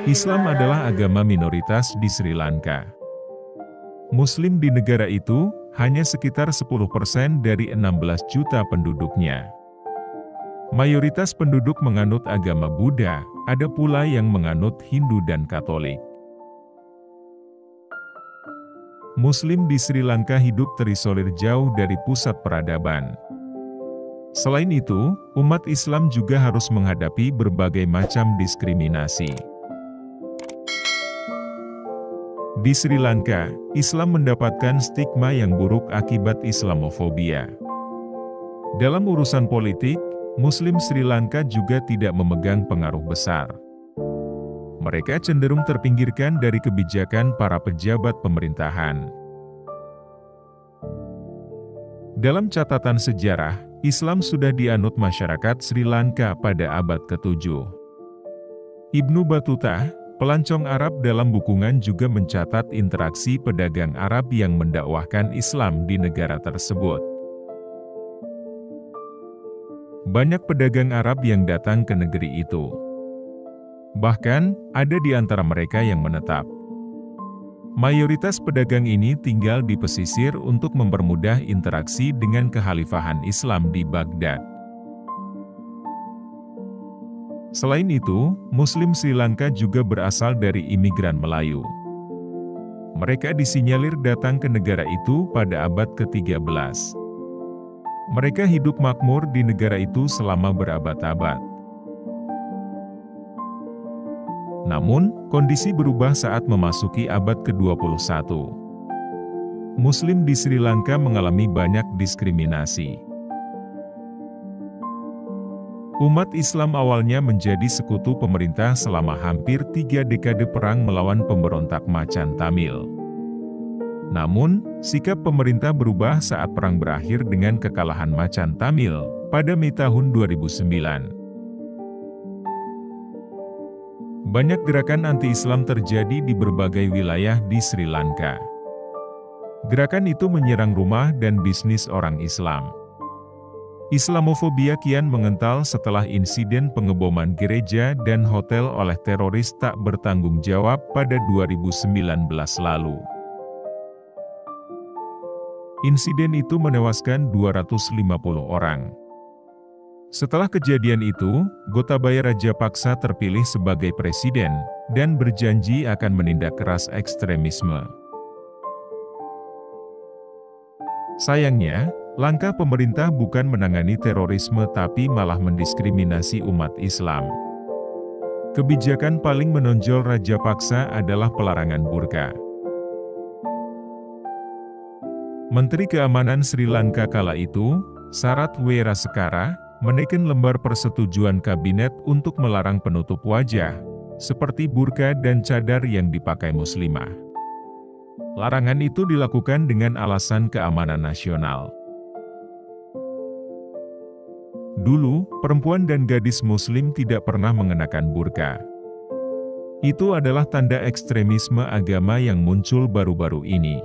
Islam adalah agama minoritas di Sri Lanka. Muslim di negara itu hanya sekitar 10% dari 16 juta penduduknya. Mayoritas penduduk menganut agama Buddha, ada pula yang menganut Hindu dan Katolik. Muslim di Sri Lanka hidup terisolir jauh dari pusat peradaban. Selain itu, umat Islam juga harus menghadapi berbagai macam diskriminasi. Di Sri Lanka, Islam mendapatkan stigma yang buruk akibat Islamofobia. Dalam urusan politik, Muslim Sri Lanka juga tidak memegang pengaruh besar. Mereka cenderung terpinggirkan dari kebijakan para pejabat pemerintahan. Dalam catatan sejarah, Islam sudah dianut masyarakat Sri Lanka pada abad ke-7. Ibnu Battuta, pelancong Arab dalam bukungan juga mencatat interaksi pedagang Arab yang mendakwahkan Islam di negara tersebut. Banyak pedagang Arab yang datang ke negeri itu. Bahkan, ada di antara mereka yang menetap. Mayoritas pedagang ini tinggal di pesisir untuk mempermudah interaksi dengan kekhalifahan Islam di Baghdad. Selain itu, Muslim Sri Lanka juga berasal dari imigran Melayu. Mereka disinyalir datang ke negara itu pada abad ke-13. Mereka hidup makmur di negara itu selama berabad-abad. Namun, kondisi berubah saat memasuki abad ke-21. Muslim di Sri Lanka mengalami banyak diskriminasi. Umat Islam awalnya menjadi sekutu pemerintah selama hampir 3 dekade perang melawan pemberontak Macan Tamil. Namun, sikap pemerintah berubah saat perang berakhir dengan kekalahan Macan Tamil pada Mei tahun 2009. Banyak gerakan anti-Islam terjadi di berbagai wilayah di Sri Lanka. Gerakan itu menyerang rumah dan bisnis orang Islam. Islamofobia kian mengental setelah insiden pengeboman gereja dan hotel oleh teroris tak bertanggung jawab pada 2019 lalu. Insiden itu menewaskan 250 orang. Setelah kejadian itu, Gotabaya Rajapaksa terpilih sebagai presiden, dan berjanji akan menindak keras ekstremisme. Sayangnya, langkah pemerintah bukan menangani terorisme tapi malah mendiskriminasi umat Islam. Kebijakan paling menonjol Rajapaksa adalah pelarangan burqa. Menteri Keamanan Sri Lanka kala itu, Sarath Werasekara, menekan lembar persetujuan kabinet untuk melarang penutup wajah, seperti burqa dan cadar yang dipakai muslimah. Larangan itu dilakukan dengan alasan keamanan nasional. Dulu, perempuan dan gadis muslim tidak pernah mengenakan burqa. Itu adalah tanda ekstremisme agama yang muncul baru-baru ini.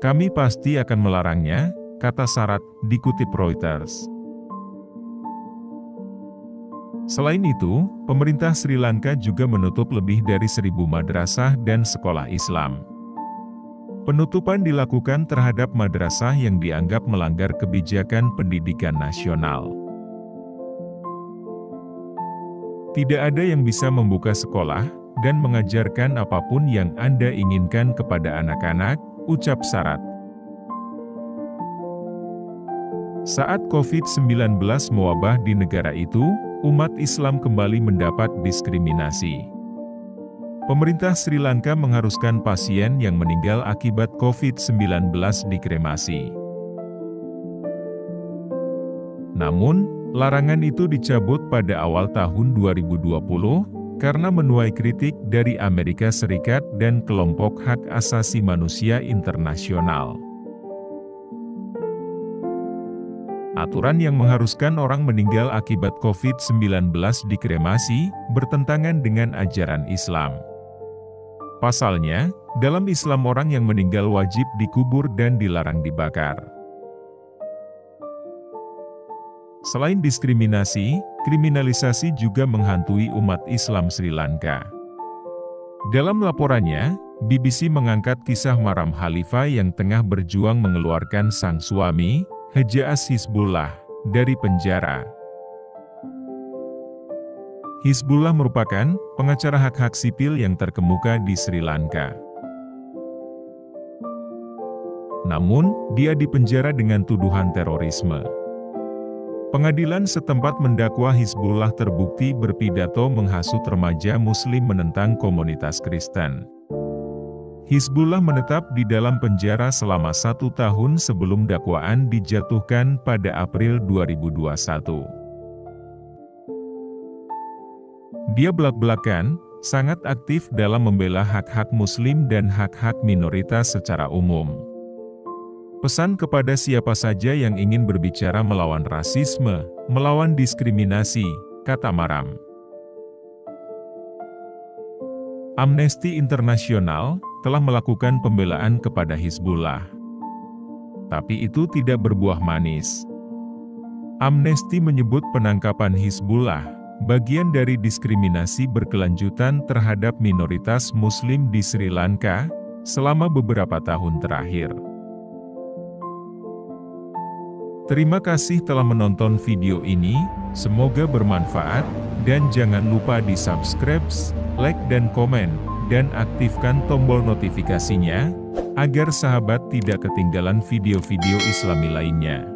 Kami pasti akan melarangnya, kata Sarath, dikutip Reuters. Selain itu, pemerintah Sri Lanka juga menutup lebih dari 1.000 madrasah dan sekolah Islam. Penutupan dilakukan terhadap madrasah yang dianggap melanggar kebijakan pendidikan nasional. Tidak ada yang bisa membuka sekolah dan mengajarkan apapun yang Anda inginkan kepada anak-anak, ucap Sarath. Saat COVID-19 mewabah di negara itu, umat Islam kembali mendapat diskriminasi. Pemerintah Sri Lanka mengharuskan pasien yang meninggal akibat COVID-19 dikremasi. Namun, larangan itu dicabut pada awal tahun 2020, karena menuai kritik dari Amerika Serikat dan kelompok hak asasi manusia internasional. Aturan yang mengharuskan orang meninggal akibat COVID-19 dikremasi, bertentangan dengan ajaran Islam. Pasalnya, dalam Islam orang yang meninggal wajib dikubur dan dilarang dibakar. Selain diskriminasi, kriminalisasi juga menghantui umat Islam Sri Lanka. Dalam laporannya, BBC mengangkat kisah Maram Khalifa yang tengah berjuang mengeluarkan sang suami, Hajaaz Hizbullah, dari penjara. Hizbullah merupakan pengacara hak-hak sipil yang terkemuka di Sri Lanka. Namun, dia dipenjara dengan tuduhan terorisme. Pengadilan setempat mendakwa Hizbullah terbukti berpidato menghasut remaja Muslim menentang komunitas Kristen. Hizbullah menetap di dalam penjara selama 1 tahun sebelum dakwaan dijatuhkan pada April 2021. Dia belak-belakan, sangat aktif dalam membela hak-hak Muslim dan hak-hak minoritas secara umum. Pesan kepada siapa saja yang ingin berbicara melawan rasisme, melawan diskriminasi, kata Maram. Amnesty International telah melakukan pembelaan kepada Hizbullah. Tapi itu tidak berbuah manis. Amnesty menyebut penangkapan Hizbullah bagian dari diskriminasi berkelanjutan terhadap minoritas Muslim di Sri Lanka selama beberapa tahun terakhir. Terima kasih telah menonton video ini, semoga bermanfaat, dan jangan lupa di-subscribe, like dan komen, dan aktifkan tombol notifikasinya, agar sahabat tidak ketinggalan video-video Islami lainnya.